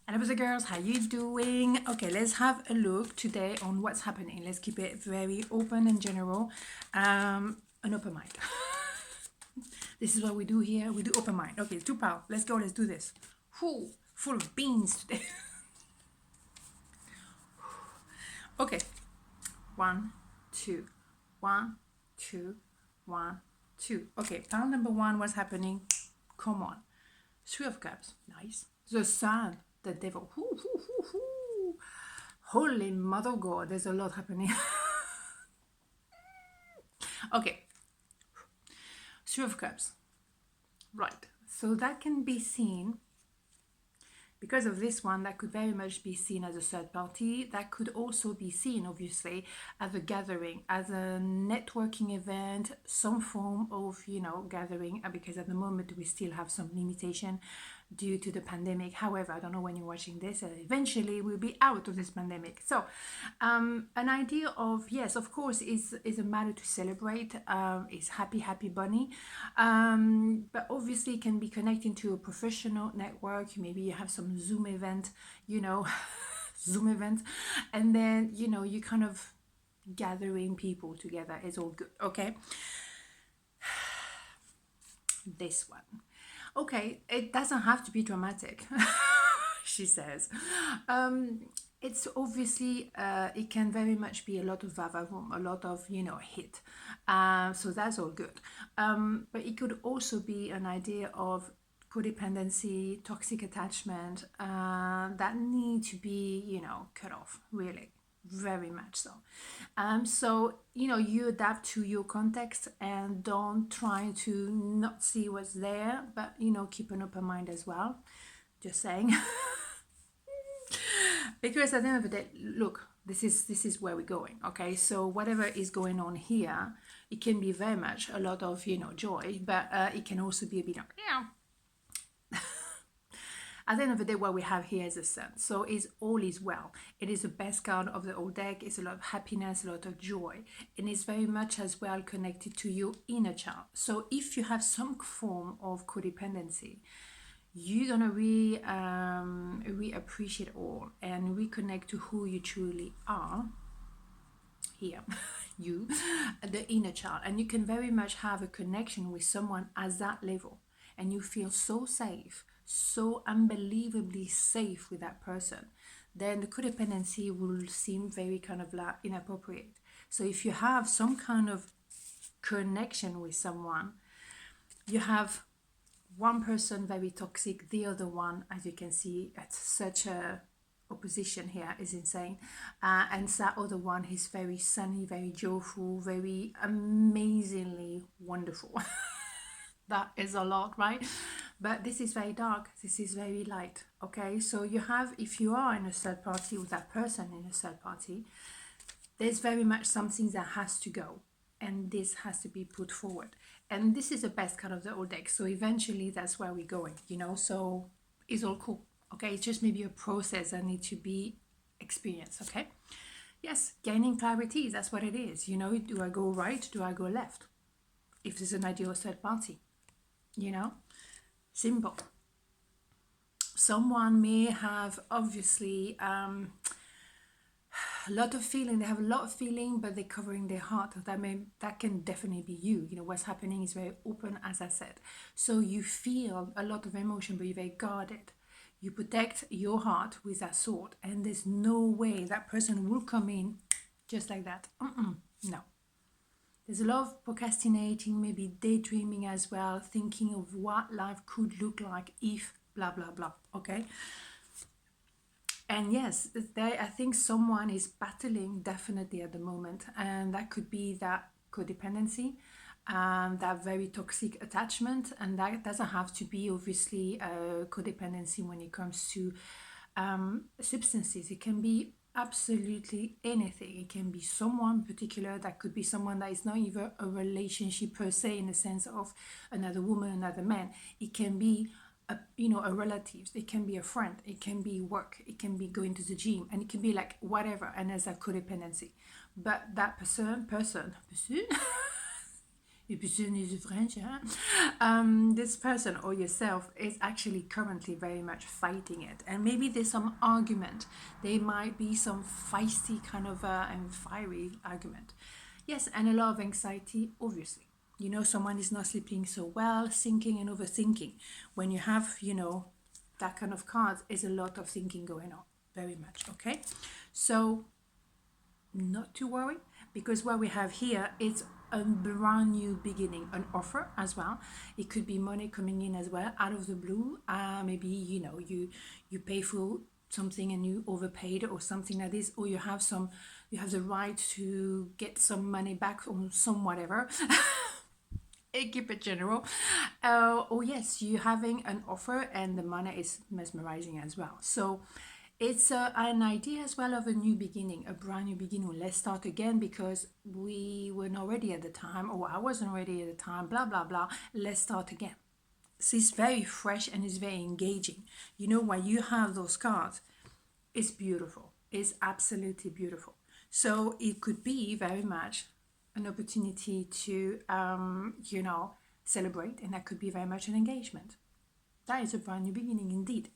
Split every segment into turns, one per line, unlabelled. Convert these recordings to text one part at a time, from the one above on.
Hello, the girls. How you doing? Okay, let's have a look today on what's happening. Let's keep it very open and general. An open mind. This is what we do here. We do open mind. Okay, two pal. Let's go. Let's do this. Whew, full of beans today. Okay, one, two, one, two, one, two. Okay, pal number one. What's happening? Come on. Three of Cups. Nice. The Sun. The Devil. Hoo, hoo, hoo, hoo. Holy Mother God. There's a lot happening. Okay. Three of Cups. Right. So that can be seen because of this one, that could very much be seen as a third party. That could also be seen, obviously, as a gathering, as a networking event, some form of, gathering, because at the moment we still have some limitation due to the pandemic. However, I don't know when you're watching this, eventually we'll be out of this pandemic. So an idea of, yes, of course, is a matter to celebrate, is happy bunny, but obviously it can be connecting to a professional network. Maybe you have some Zoom event, Zoom event, and then you kind of gathering people together is all good. Okay, this one. Okay, it doesn't have to be dramatic, she says. It's obviously, it can very much be a lot of vavavoom, a lot of, hit. So that's all good. But it could also be an idea of codependency, toxic attachment, that need to be, cut off, really. Very much so. So you adapt to your context and don't try to not see what's there, but keep an open mind as well. Just saying. Because at the end of the day, look, this is where we're going. Okay, so whatever is going on here, it can be very much a lot of joy, but it can also be a bit of at the end of the day, what we have here is a sun. So is all is well. It is the best card of the whole deck. It's a lot of happiness, a lot of joy. And it's very much as well connected to your inner child. So if you have some form of codependency, you're gonna appreciate all and reconnect to who you truly are here. You, the inner child, and you can very much have a connection with someone at that level, and you feel so safe, so unbelievably safe with that person, then the codependency will seem very kind of like inappropriate. So if you have some kind of connection with someone, you have one person very toxic, the other one, as you can see, at such a opposition here, is insane, and that other one is very sunny, very joyful, very amazingly wonderful. That is a lot, right? But this is very dark, this is very light. Okay, so you have, if you are in a third party with that person in a third party, there's very much something that has to go, and this has to be put forward. And this is the best card of the whole deck, so eventually that's where we're going, so it's all cool. Okay, it's just maybe a process that needs to be experienced. Okay, yes, gaining clarity, that's what it is. Do I go right, do I go left, if there's an ideal third party? Simple. Someone may have, obviously, a lot of feeling. They have a lot of feeling, but they're covering their heart. That can definitely be you. What's happening is very open, as I said. So you feel a lot of emotion, but you're very guarded. You protect your heart with that sword, and there's no way that person will come in just like that. No. There's a lot of procrastinating, maybe daydreaming as well, thinking of what life could look like if blah, blah, blah. Okay? And yes, I think someone is battling definitely at the moment, and that could be that codependency, that very toxic attachment, and that doesn't have to be obviously codependency when it comes to substances. It can be absolutely anything. It can be someone particular. That could be someone that is not even a relationship per se, in the sense of another woman, another man. It can be a relative, it can be a friend, it can be work, it can be going to the gym, and it can be like whatever, and as a codependency. But that person Et puis c'est French, huh? This person or yourself is actually currently very much fighting it, and maybe there's some argument. There might be some feisty kind of and fiery argument. Yes, and a lot of anxiety, obviously. You know, someone is not sleeping so well, thinking and overthinking. When you have, you know, that kind of cards, is a lot of thinking going on, very much. Okay, so not to worry, because what we have here is a brand new beginning, an offer as well. It could be money coming in as well out of the blue. Maybe, you know, you pay for something and you overpaid or something like this, or you have the right to get some money back on some whatever. Keep it general. Oh yes, you having an offer and the money is mesmerizing as well. So it's an idea as well of a new beginning, a brand new beginning. Let's start again because we were not ready at the time, or I wasn't ready at the time, blah blah blah. Let's start again. So it's very fresh and it's very engaging. You know, when you have those cards, it's beautiful. It's absolutely beautiful. So it could be very much an opportunity to, you know, celebrate, and that could be very much an engagement. That is a brand new beginning indeed.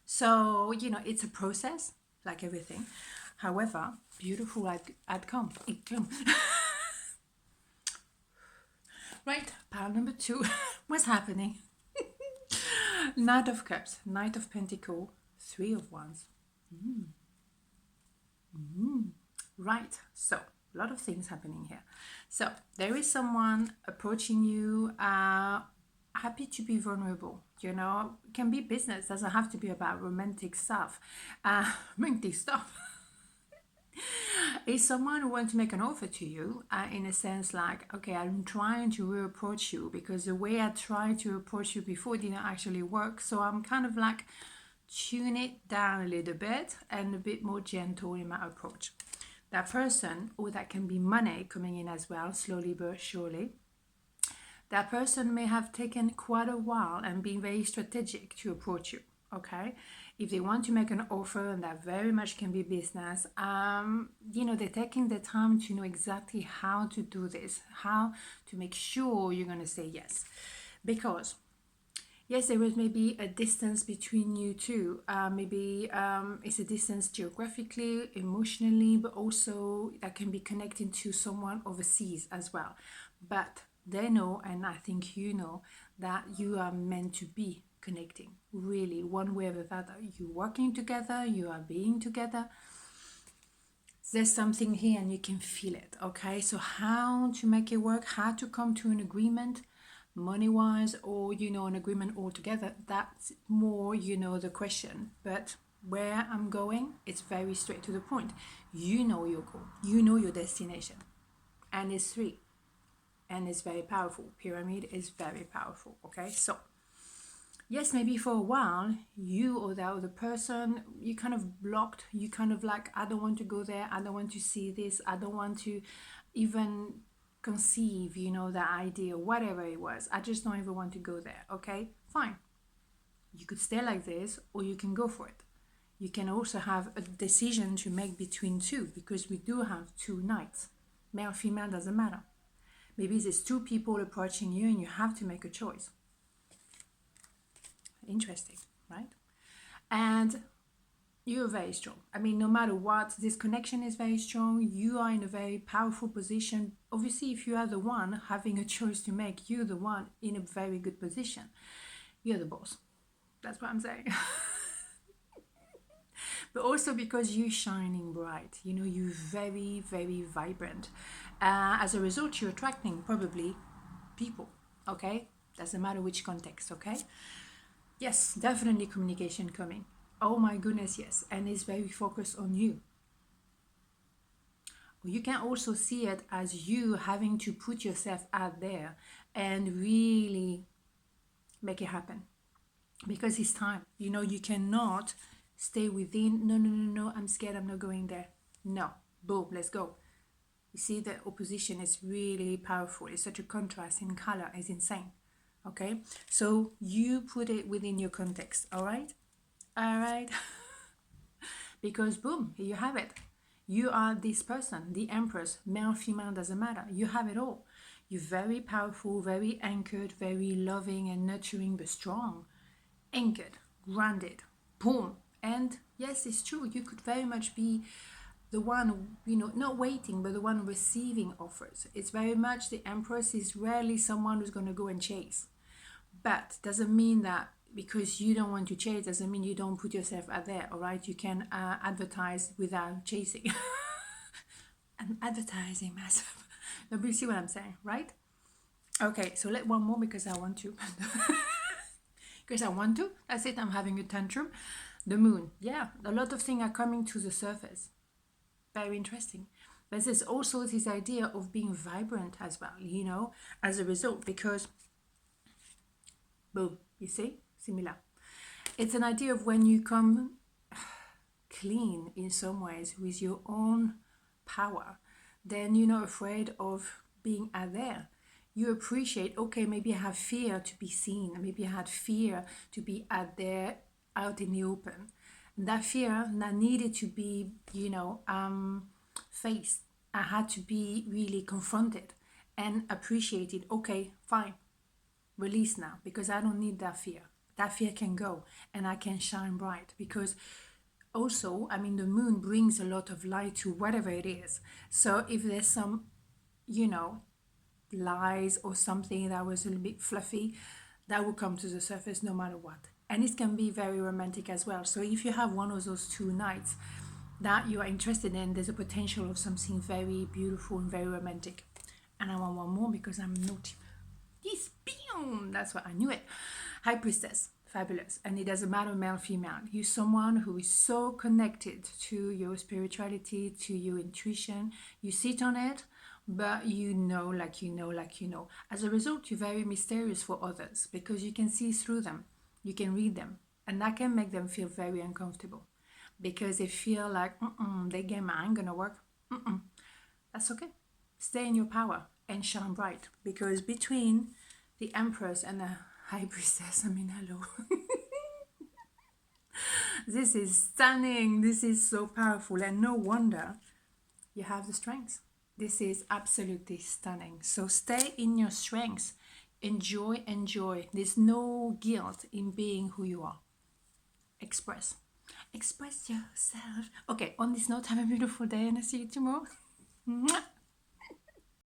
So, you know, it's a process, like everything. However, beautiful outcome. It come. Right, pile number 2. What's happening? Knight of Cups, Knight of Pentacles, 3 of Wands. Right, so a lot of things happening here. So there is someone approaching you, happy to be vulnerable. You know, it can be business, doesn't have to be about romantic stuff. Romantic stuff. Is someone who wants to make an offer to you, in a sense like, okay, I'm trying to re-approach you because the way I tried to approach you before didn't actually work. So I'm kind of like tune it down a little bit and a bit more gentle in my approach. That person, or that can be money coming in as well, slowly but surely. That person may have taken quite a while and been very strategic to approach you, okay? If they want to make an offer, and that very much can be business, you know, they're taking the time to know exactly how to do this, how to make sure you're going to say yes. Because yes, there was maybe a distance between you two. Maybe it's a distance geographically, emotionally, but also that can be connecting to someone overseas as well. But they know, and I think you know, that you are meant to be connecting, really, one way or the other. You're working together, you are being together. There's something here and you can feel it, okay? So how to make it work, how to come to an agreement, money-wise, or, you know, an agreement altogether, that's more, you know, the question. But where I'm going, it's very straight to the point. You know your goal, you know your destination, and it's 3, and it's very powerful. Pyramid is very powerful, okay? So yes, maybe for a while, you or the other person, you kind of blocked, you kind of like, I don't want to go there, I don't want to see this, I don't want to even conceive, you know, the idea, whatever it was. I just don't even want to go there, okay? Fine. You could stay like this, or you can go for it. You can also have a decision to make between 2, because we do have 2 knights. Male, female, doesn't matter. Maybe there's 2 people approaching you and you have to make a choice. Interesting, right? And you're very strong. I mean, no matter what, this connection is very strong. You are in a very powerful position. Obviously, if you are the one having a choice to make, you're the one in a very good position. You're the boss. That's what I'm saying. But also because you're shining bright. You know, you're very, very vibrant. As a result, you're attracting probably people, okay? Doesn't matter which context, okay? Yes, definitely communication coming. Oh my goodness, yes. And it's very focused on you. You can also see it as you having to put yourself out there and really make it happen. Because it's time. You know, you cannot stay within, no, I'm scared, I'm not going there. No, boom, let's go. You see, the opposition is really powerful. It's such a contrast in color, it's insane. Okay, so you put it within your context, all right? Because boom, here you have it. You are this person, the empress, male, female, doesn't matter. You have it all. You're very powerful, very anchored, very loving and nurturing, but strong. Anchored, grounded, boom. And yes, it's true, you could very much be the one, not waiting, but the one receiving offers. It's very much the Empress is rarely someone who's going to go and chase. But doesn't mean that because you don't want to chase, doesn't mean you don't put yourself out there, all right? You can advertise without chasing. I'm advertising myself. But you see what I'm saying, right? Okay, so let one more because I want to. Because I want to. That's it, I'm having a tantrum. The moon. Yeah, a lot of things are coming to the surface. Very interesting. But there's also this idea of being vibrant as well, as a result, because boom, you see, similar. It's an idea of when you come clean in some ways with your own power, then you're not afraid of being out there. You appreciate, okay, maybe I have fear to be seen, maybe I had fear to be out there, out in the open. That fear that needed to be, faced. I had to be really confronted and appreciated. Okay, fine, release now, because I don't need that fear. That fear can go and I can shine bright, because also, the moon brings a lot of light to whatever it is. So if there's some, lies or something that was a little bit fluffy, that will come to the surface no matter what. And it can be very romantic as well. So if you have one of those 2 nights that you are interested in, there's a potential of something very beautiful and very romantic. And I want one more because I'm naughty. Yes, boom! That's what I knew it. High Priestess, fabulous. And it doesn't matter male, female. You're someone who is so connected to your spirituality, to your intuition. You sit on it, but like you know. As a result, you're very mysterious for others because you can see through them. You can read them. And that can make them feel very uncomfortable because they feel like, they game ain't gonna work. That's okay. Stay in your power and shine bright, because between the Empress and the High Priestess, hello. This is stunning. This is so powerful, and no wonder you have the strength. This is absolutely stunning. So stay in your strengths. Enjoy. There's no guilt in being who you are. Express yourself. Okay, on this note, have a beautiful day and I'll see you tomorrow. Mwah.